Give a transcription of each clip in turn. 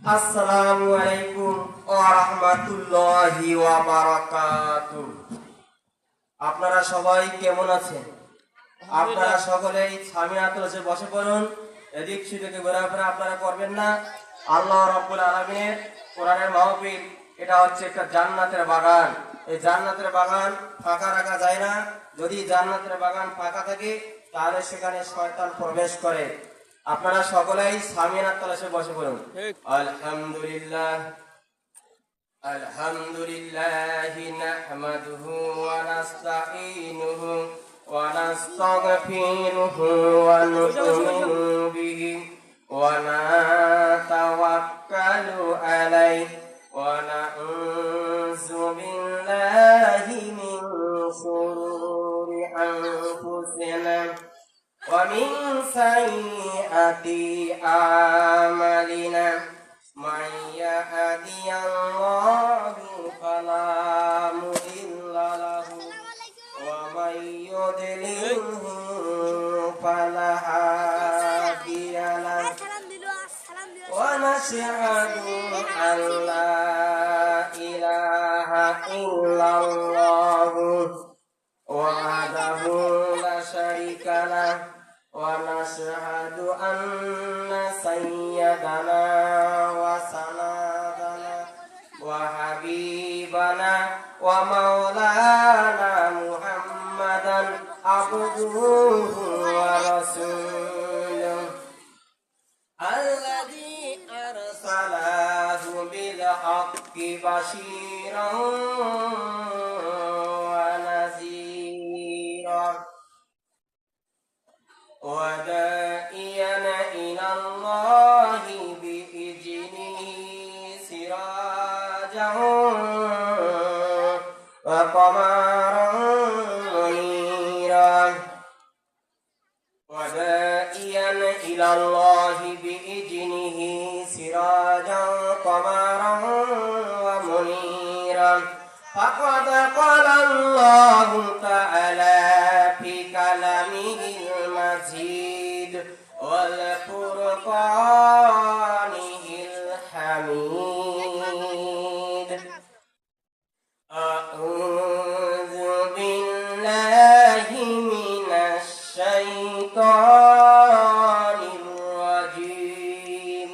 আসসালামু আলাইকুম ওয়া রাহমাতুল্লাহি ওয়া বারাকাতুহু। আপনারা সবাই কেমন আছেন? আপনারা সকলেই সামিয়াতুল বসে পড়ুন। এদিক সেদিকে ঘোরাফেরা আপনারা করবেন না। আল্লাহ রাব্বুল আলামিনের কোরআনের মাহফিল, এটা হচ্ছে একটা জান্নাতের বাগান। এই জান্নাতের বাগান ফাঁকা রাখা যায় না। যদি জান্নাতের বাগান ফাঁকা থাকে তাহলে সেখানে শয়তান প্রবেশ করে। আপনারা সকলেই সামিয়াতুল বসে পড়ুন। আলহামদুলিল্লাহ আলহামদুলিল্লাহি নাহমাদুহু ওয়া নাস্তাঈনুহু ওয়া নাস্তাগফিরুহু ওয়া নু'মিনু বিহি ওয়া নাতাওয়াক্কালু আলাইহি ওয়া নাউযু বিল্লাহি মিন শুরুরি আনফুসিনা ওয়া মিন সাইয়্যাতি আমালিনা। من يهدي الله فلا مضل له ومن يضلله فلا هادي له ونشهد أن لا إله إلا الله وحده لا شريك له ونشهد أن سيدنا وسندنا وحبيبنا ومولانا محمدا عبده ورسوله الذي أرسله بالحق بشيرا ونذيرا وداعيا إلى الله بإذنه سراجا وقمرا منيرا وداعيا إلى الله بإذنه سراجا قمرا ومنيرا فقد قال الله تعالى في كلامه المجيد والفرقانه الحميد أعوذ بالله من الشيطان الرجيم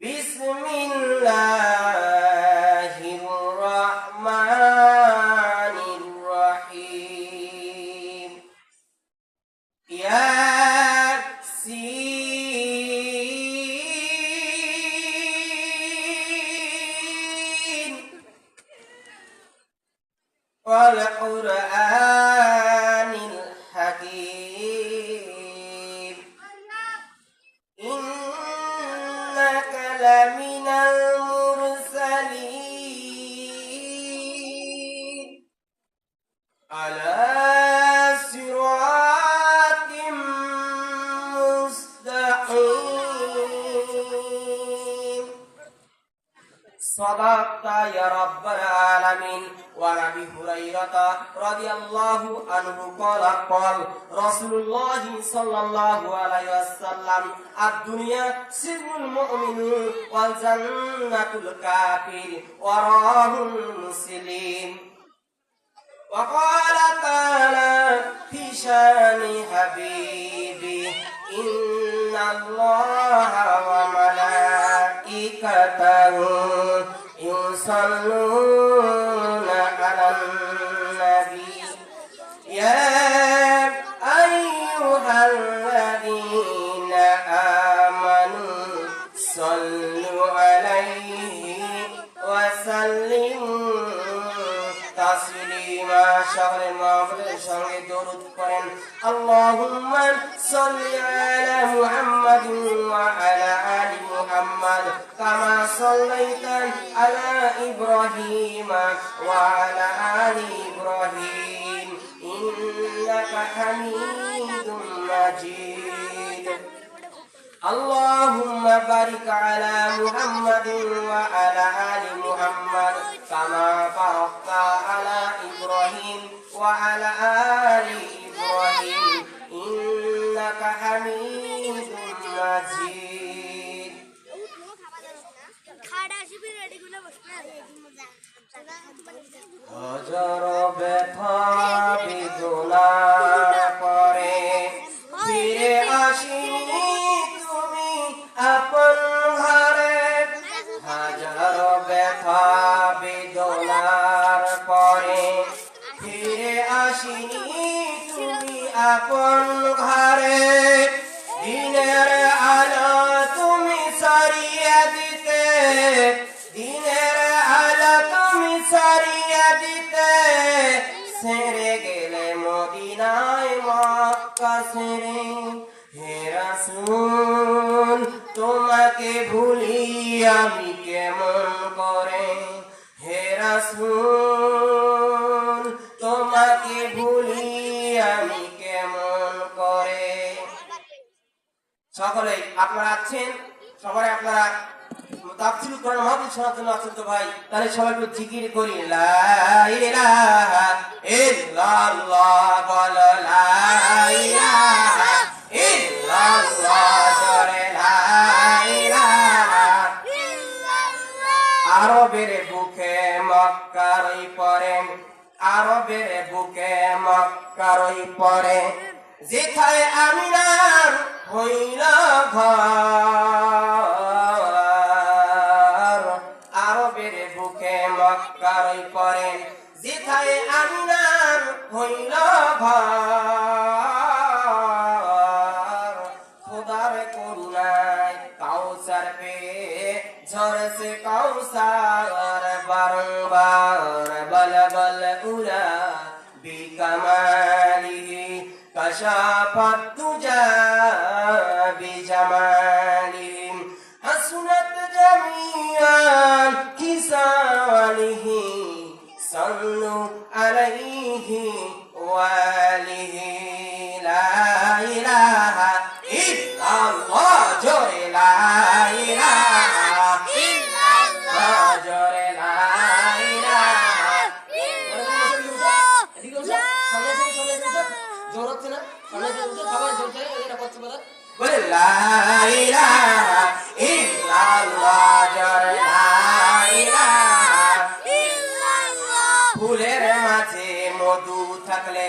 بسم الله الرحمن الرحيم ياسين والقرآن الحكيم إنك لمن المرسلين على صراط مستقيم صدقت يا رب العالمين. وعن ابي هريره رضي الله عنه قال رسول الله صلى الله عليه وسلم الدنيا سجن المؤمن والجنة الكافر وراه المسلم. وقال تعالى في شان حبيبي إن الله وملائكته يصلون على النبي يا أيها الذين آمنوا صلوا عليه وسلموا تسليما. شهر المعبد সঙ্গে দরুদ পড়েন। আল্লাহুম্মা সাল্লি আলা মুহাম্মাদিন ওয়া আলা আলি মুহাম্মাদ কামা সাল্লাইতা আলা ইব্রাহিম ওয়া আলা আলি ইব্রাহিম ইন্নাকা হামিদুম মাজিদ। اللهم بارك على محمد وعلى آل محمد كما باركت على إبراهيم وعلى آل إبراهيم إنك حميد مجيد. আসিনি তুমি আপন ঘরে, দিনের আলো তুমি ছড়িয়ে দিতে, দিনের আলো তুমি ছড়িয়ে দিতে, ছেড়ে গেলে মদিনায় মক্কা ছেড়ে। হে রাসূল তোমাকে ভুলি আমি কেমন করে, হে রাসূল তোমাকে ভুলি আমি কেমন করে। সকলেই আপনারা আছেন, সবাই আপনারা তাফসীরুল কোরআন মাহফিল শোনার জন্য আছেন তো ভাই, তাহলে সবাই একটু জিকির করি লা ইলাহা ইল্লাল্লাহ, বলো লা ইলাহা ইল্লাল্লাহ, জোরে লা ইলাহা ইল্লাল্লাহ। আরবের বুকে মক্কারই পরে, আরবের বুকে মক্কারই পরে, যেথায় আমিনার হইল ঘর, আরবের বুকে মক্কারই পরে, যেথায় আমিনার হইল ঘর। খোদার করুণায় কাউসার পেয়ে ঝরছে কাউসার, বারংবার বল বল উলা বিকামালিহি কশাফাত তুজা বিজামালিহি, হাসনাত জামিআন কিসালিহি, সাল্লু আলাইহি ওয়ালিহি। লা ইলাহা ইল্লাল্লাহ, জোরে লা ইলাহা ইল্লাল্লাহ, জোরে লা ইলাহা ইল্লাল্লাহ। এদিকে বসো, সামনে বসো, জোর হচ্ছে না, সামনে বসো, সবাই জোরছে, এটা করছে বলো, বলে লা ইলাহা ইল্লাল্লাহ, জোরে লা ইলাহা ইল্লাল্লাহ। ফুলের মাঝে মধু থাকলে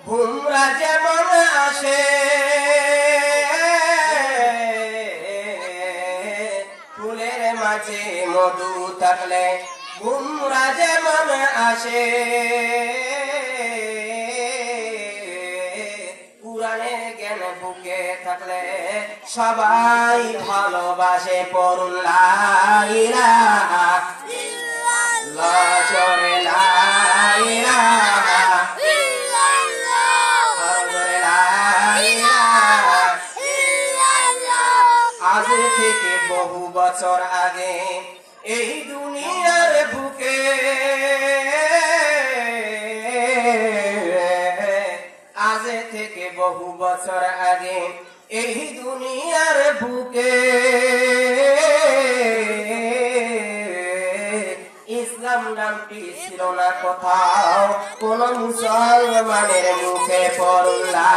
ভুমরা যেমন আসে, ফুলের মাঝে মধু থাকলে ভুমরা যেমন আসে, কুরআনের জ্ঞান বুকে থাকলে সবাই ভালোবাসে, পড়ুন লা ইলাহা ইল্লাল্লাহ, জোরে লা ইলাহা ইল্লাল্লাহ, জোরে লা ইলাহা ইল্লাল্লাহ। আজ থেকে বহু বছর আগে এই দুনিয়ার বুকে, আজ থেকে বহু বছর আগে এই দুনিয়ার বুকে, ইসলাম নামটি ছিল না কোথাও কোন মুসলমানের মুখে, পড়ুন লা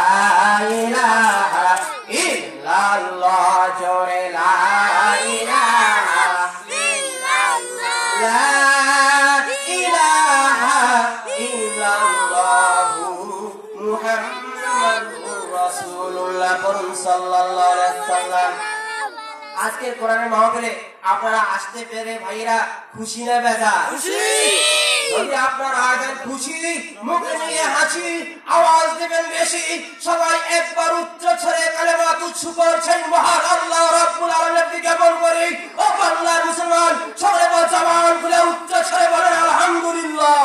ইলাহা ইল্লাল্লাহ, জোরে লা ইলাহা ইল্লাল্লাহ, লা ইলাহা ইল্লাল্লাহ মুহাম্মাদুর রাসূলুল্লাহ সাল্লাল্লাহু আলাইহি ওয়াসাল্লাম। আজকের কোরআনের মাহফিলে আপনারা আসতে পেরে ভাইরা খুশি না বেজার? খুশি। যদি আপনারা আছেন খুশি, মুখে নিয়ে হাসি, আওয়াজ দেবেন বেশি, সবাই একবার উচ্চ স্বরে কালেমাত শুকর সেই মহান আল্লাহ রাব্বুল আলামিনের দিকে জ্ঞাপন করি। ও বাংলার মুসলমান, সবাই বল জবান খুলে উচ্চ স্বরে বলেন আলহামদুলিল্লাহ।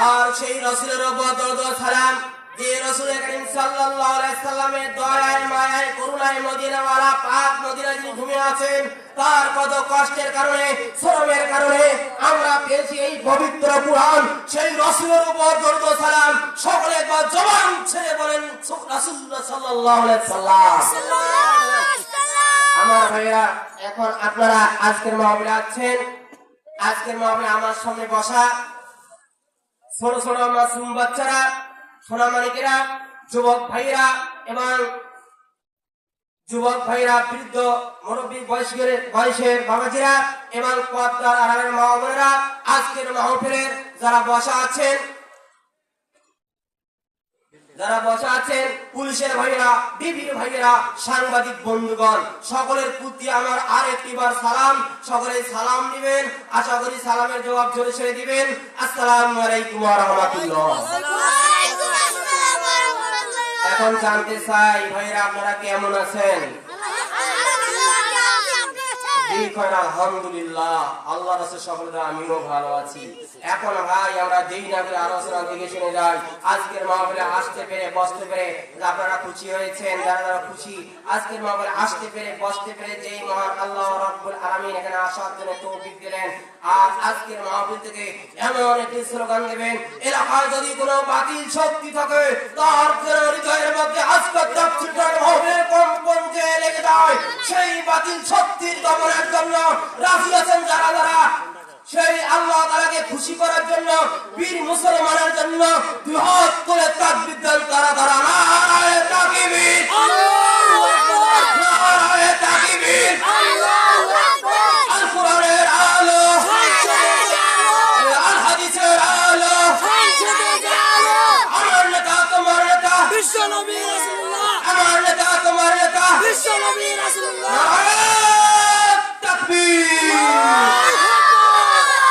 আর সেই রাসূলের উপর দরুদ ও সালাম, যে রাসূল করিম সাল্লাল্লাহু আলাইহি সাল্লামের দয়ায় মায়ায় করুণায় মদিনাওয়ালা পাক মদিনায় যিনি ঘুমিয়ে আছেন, তার কত কষ্টের কারণে শ্রমের কারণে আমরা পেয়েছি এই পবিত্র কুরআন। সেই রাসূলের উপর দরুদ ও সালাম সকলে একবার জবান ছেড়ে বলেন রাসূলুল্লাহ সাল্লাল্লাহু আলাইহি সাল্লাম। আমার ভাইরা, এখন আপনারা আজকের মাহফিলে আছেন। আজকের মাহফিলে আমার সামনে বসা ছোট ছোট মাসুম বাচ্চারা, সোনামানিকেরা, যুবক ভাইরা এবং যুবক ভাইরা, বৃদ্ধ মুরব্বী বয়সের বাবাজিরা এবং পদ্মার আড়ালের মা বোনেরা, আজকের মাহফিলের যারা বসা আছেন যারা বসে আছেন, পুলিশের ভাইয়েরা, ডিবির ভাইয়েরা, সাংবাদিক বন্ধুগণ, সকলের প্রতি আমার আরেকটিবার সালাম। সকলে সালাম দিবেন, আশা করি সালামের জবাব জোরে ছেড়ে দিবেন। আসসালামু আলাইকুম ওয়া রাহমাতুল্লাহ। এখন জানতে চাই ভাইয়েরা আপনারা কেমন আছেন? আলহামদুলিল্লাহ, আল্লাহ রাসূল সকলরা আমিও ভালো আছি। এখন ভাই আমরা যেই না করে আলোচনা দিকে শুনে যাই। আজকের মাহফিলে আসতে পেরে বসতে পেরে আপনারা খুশি হয়েছেন, যারা যারা খুশি আজকের মাহফিলে আসতে পেরে বসতে পেরে যেই মহান আল্লাহ রাব্বুল আলামিন এখানে আসার জন্য তৌফিক দিলেন। আর আজকের মাহফিল থেকে এমন একটি স্লোগান দেবেন, এলাকায় যদি কোনো বাতিল শক্তি থাকে তার যেন হৃদয়ের মধ্যে আজকের তাফসীরের মাহফিলে কম্পন যে লেগে যায়। সেই বাতিল শক্তির দমনের জন্য রাজি আছেন যারা যারা, সেই আল্লাহ তাআলাকে খুশি করার জন্য, বীর মুসলমানের জন্য দুই হাত তুলে তাকবীর দেন তারা তারা। নারায়ে তাকবীর, আল্লাহু আকবার, নারায়ে তাকবীর, আল্লাহু আকবার। আল কোরআনের আলো, আল হাদিসের আলো, আমার নেতা তোমার নেতা বিশ্ব নবী রাসূলুল্লাহ, আমার নেতা তোমার নেতা বিশ্ব নবী রাসূলুল্লাহ। নারায়ে তাকবীর।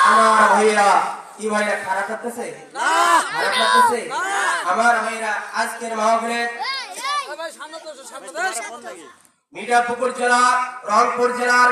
আমার ভাইরা, কি ভাইরা খারাপ লাগতেছে? না, খারাপ লাগতেছে? আমার ভাইরা আজকের মাহফিলে মিঠাপুকুর জেলা, রংপুর জেলার